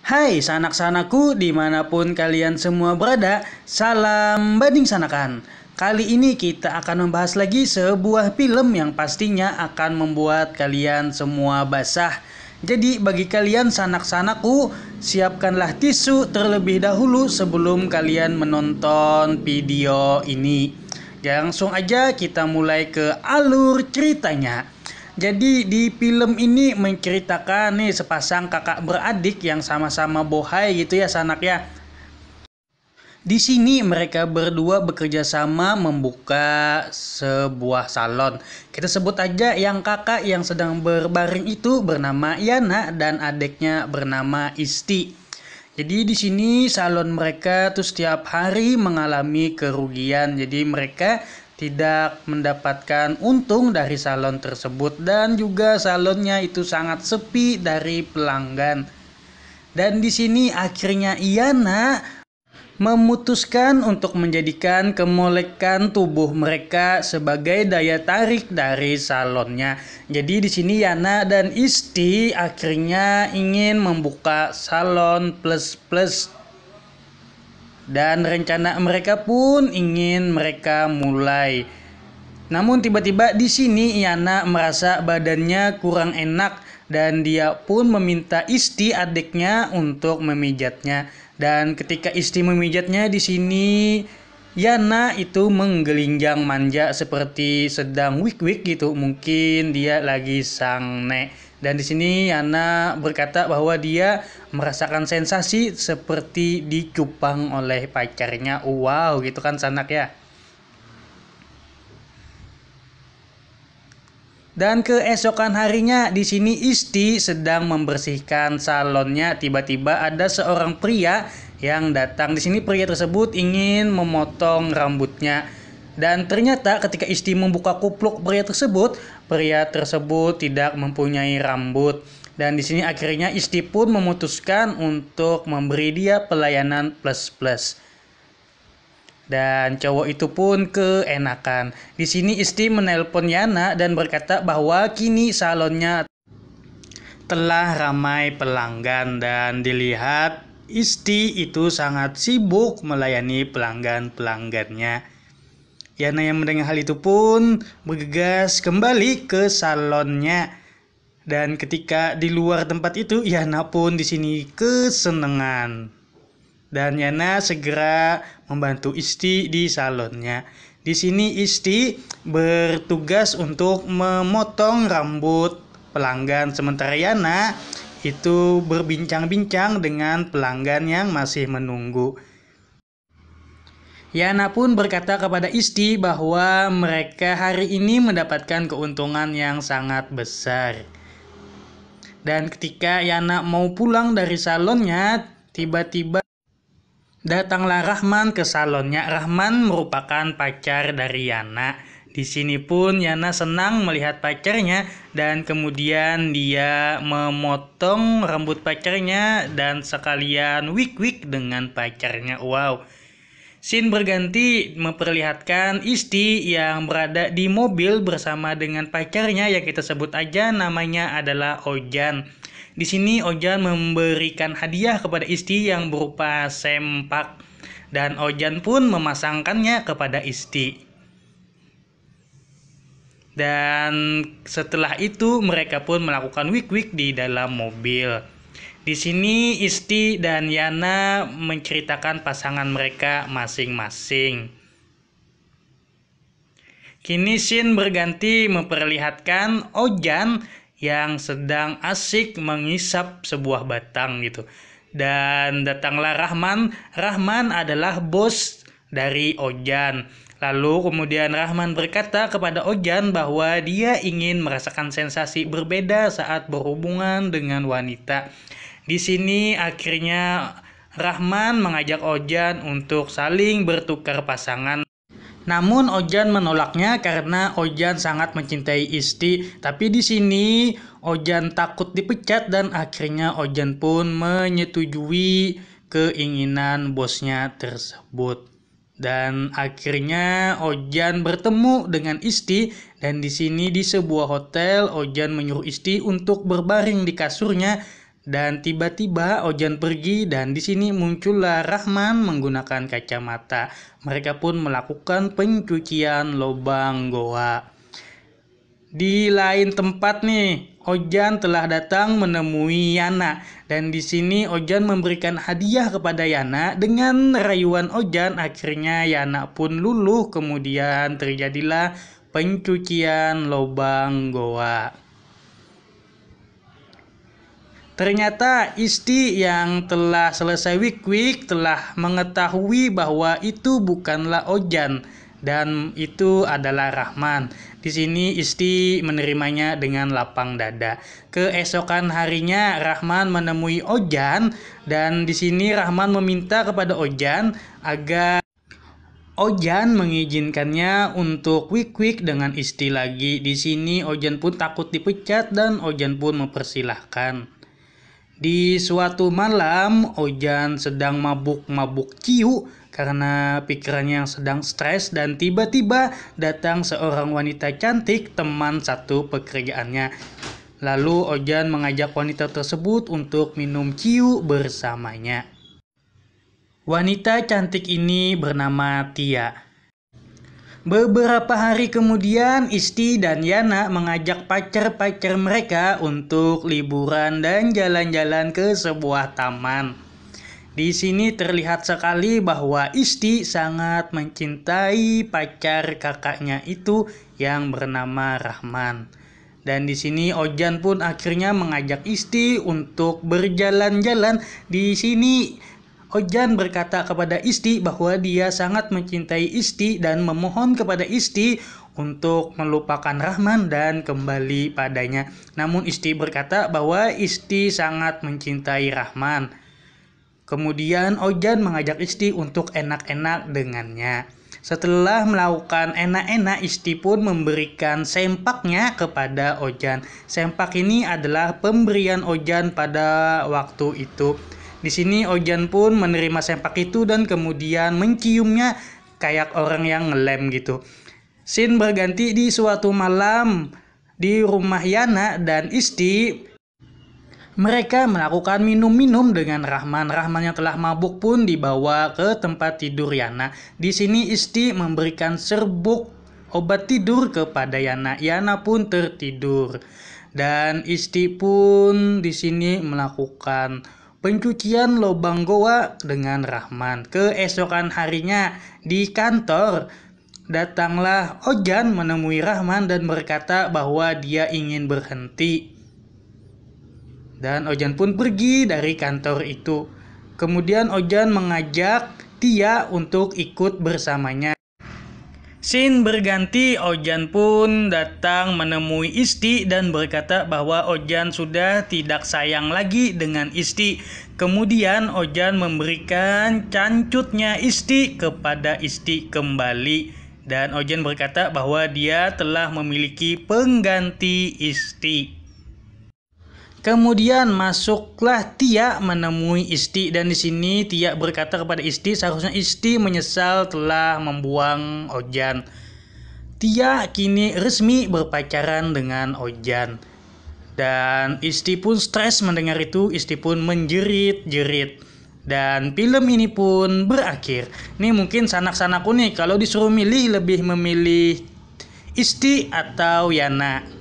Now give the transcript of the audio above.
Hai sanak-sanaku dimanapun kalian semua berada, salam banding sanakan. Kali ini kita akan membahas lagi sebuah film yang pastinya akan membuat kalian semua basah. Jadi bagi kalian sanak-sanaku, siapkanlah tisu terlebih dahulu sebelum kalian menonton video ini. Langsung aja kita mulai ke alur ceritanya. Jadi di film ini menceritakan nih sepasang kakak beradik yang sama-sama bohai gitu ya sanak ya. Di sini mereka berdua bekerja sama membuka sebuah salon. Kita sebut aja yang kakak yang sedang berbaring itu bernama Yana dan adiknya bernama Isti. Jadi di sini salon mereka tuh setiap hari mengalami kerugian. Jadi mereka tidak mendapatkan untung dari salon tersebut dan juga salonnya itu sangat sepi dari pelanggan. Dan di sini akhirnya Iyana memutuskan untuk menjadikan kemolekan tubuh mereka sebagai daya tarik dari salonnya. Jadi di sini Yana dan Isti akhirnya ingin membuka salon plus plus. Dan rencana mereka pun ingin mereka mulai. Namun tiba-tiba di sini Yana merasa badannya kurang enak dan dia pun meminta Isti adiknya untuk memijatnya. Dan ketika Isti memijatnya di sini Yana itu menggelinjang manja seperti sedang wik-wik gitu. Mungkin dia lagi sangne. Dan di sini Yana berkata bahwa dia merasakan sensasi seperti dicupang oleh pacarnya. Wow, gitu kan sanak ya. Dan keesokan harinya di sini Isti sedang membersihkan salonnya. Tiba-tiba ada seorang pria yang datang. Di sini pria tersebut ingin memotong rambutnya. Dan ternyata ketika Isti membuka kupluk pria tersebut tidak mempunyai rambut. Dan di sini akhirnya Isti pun memutuskan untuk memberi dia pelayanan plus-plus. Dan cowok itu pun keenakan. Di sini Isti menelpon Yana dan berkata bahwa kini salonnya telah ramai pelanggan dan dilihat Isti itu sangat sibuk melayani pelanggan-pelanggannya. Yana yang mendengar hal itu pun bergegas kembali ke salonnya. Dan ketika di luar tempat itu, Yana pun di sini kesenangan. Dan Yana segera membantu Isti di salonnya. Di sini Isti bertugas untuk memotong rambut pelanggan, sementara Yana itu berbincang-bincang dengan pelanggan yang masih menunggu. Yana pun berkata kepada Isti bahwa mereka hari ini mendapatkan keuntungan yang sangat besar. Dan ketika Yana mau pulang dari salonnya, tiba-tiba datanglah Rahman ke salonnya. Rahman merupakan pacar dari Yana. Di sini pun Yana senang melihat pacarnya dan kemudian dia memotong rambut pacarnya dan sekalian wik-wik dengan pacarnya. Wow. Scene berganti memperlihatkan Isti yang berada di mobil bersama dengan pacarnya yang kita sebut aja namanya adalah Ojan. Di sini Ojan memberikan hadiah kepada Isti yang berupa sempak dan Ojan pun memasangkannya kepada Isti. Dan setelah itu mereka pun melakukan wik-wik di dalam mobil. Di sini Isti dan Yana menceritakan pasangan mereka masing-masing. Kini scene berganti memperlihatkan Ojan yang sedang asik mengisap sebuah batang gitu. Dan datanglah Rahman. Rahman adalah bos dari Ojan. Lalu kemudian Rahman berkata kepada Ojan bahwa dia ingin merasakan sensasi berbeda saat berhubungan dengan wanita. Di sini akhirnya Rahman mengajak Ojan untuk saling bertukar pasangan. Namun Ojan menolaknya karena Ojan sangat mencintai Isti. Tapi di sini Ojan takut dipecat dan akhirnya Ojan pun menyetujui keinginan bosnya tersebut. Dan akhirnya Ojan bertemu dengan Isti dan di sini di sebuah hotel Ojan menyuruh Isti untuk berbaring di kasurnya Dan tiba-tiba Ojan pergi dan di sini muncullah Rahman menggunakan kacamata. Mereka pun melakukan pencucian lubang goa. Di lain tempat nih, Ojan telah datang menemui Yana dan di sini Ojan memberikan hadiah kepada Yana. Dengan rayuan Ojan akhirnya Yana pun luluh, kemudian terjadilah pencucian lubang goa. Ternyata Isti yang telah selesai wik-wik telah mengetahui bahwa itu bukanlah Ojan dan itu adalah Rahman. Di sini Isti menerimanya dengan lapang dada. Keesokan harinya Rahman menemui Ojan dan di sini Rahman meminta kepada Ojan agar Ojan mengizinkannya untuk wik-wik dengan Isti lagi. Di sini Ojan pun takut dipecat dan Ojan pun mempersilahkan. Di suatu malam, Ojan sedang mabuk-mabuk ciu karena pikirannya yang sedang stres dan tiba-tiba datang seorang wanita cantik, teman satu pekerjaannya. Lalu Ojan mengajak wanita tersebut untuk minum ciu bersamanya. Wanita cantik ini bernama Tia. Beberapa hari kemudian, Isti dan Yana mengajak pacar-pacar mereka untuk liburan dan jalan-jalan ke sebuah taman. Di sini terlihat sekali bahwa Isti sangat mencintai pacar kakaknya itu yang bernama Rahman. Dan di sini Ojan pun akhirnya mengajak Isti untuk berjalan-jalan. Di sini Ojan berkata kepada Isti bahwa dia sangat mencintai Isti dan memohon kepada Isti untuk melupakan Rahman dan kembali padanya. Namun Isti berkata bahwa Isti sangat mencintai Rahman. Kemudian Ojan mengajak Isti untuk enak-enak dengannya. Setelah melakukan enak-enak, Isti pun memberikan sempaknya kepada Ojan. Sempak ini adalah pemberian Ojan pada waktu itu. Di sini Ojan pun menerima sempak itu dan kemudian menciumnya kayak orang yang ngelem gitu. Scene berganti di suatu malam di rumah Yana dan Isti. Mereka melakukan minum-minum dengan Rahman. Rahman yang telah mabuk pun dibawa ke tempat tidur Yana. Di sini Isti memberikan serbuk obat tidur kepada Yana. Yana pun tertidur. Dan Isti pun di sini melakukan pencucian lubang goa dengan Rahman. Keesokan harinya di kantor, datanglah Ojan menemui Rahman dan berkata bahwa dia ingin berhenti. Dan Ojan pun pergi dari kantor itu. Kemudian Ojan mengajak Tia untuk ikut bersamanya. Scene berganti, Ojan pun datang menemui Isti dan berkata bahwa Ojan sudah tidak sayang lagi dengan Isti. Kemudian Ojan memberikan cancutnya Isti kepada Isti kembali. Dan Ojan berkata bahwa dia telah memiliki pengganti Isti. Kemudian masuklah Tia menemui Isti dan di sini Tia berkata kepada Isti seharusnya Isti menyesal telah membuang Ojan. Tia kini resmi berpacaran dengan Ojan. Dan Isti pun stres mendengar itu, Isti pun menjerit-jerit. Dan film ini pun berakhir. Ini mungkin sanak-sanakku nih kalau disuruh milih lebih memilih Isti atau Yana.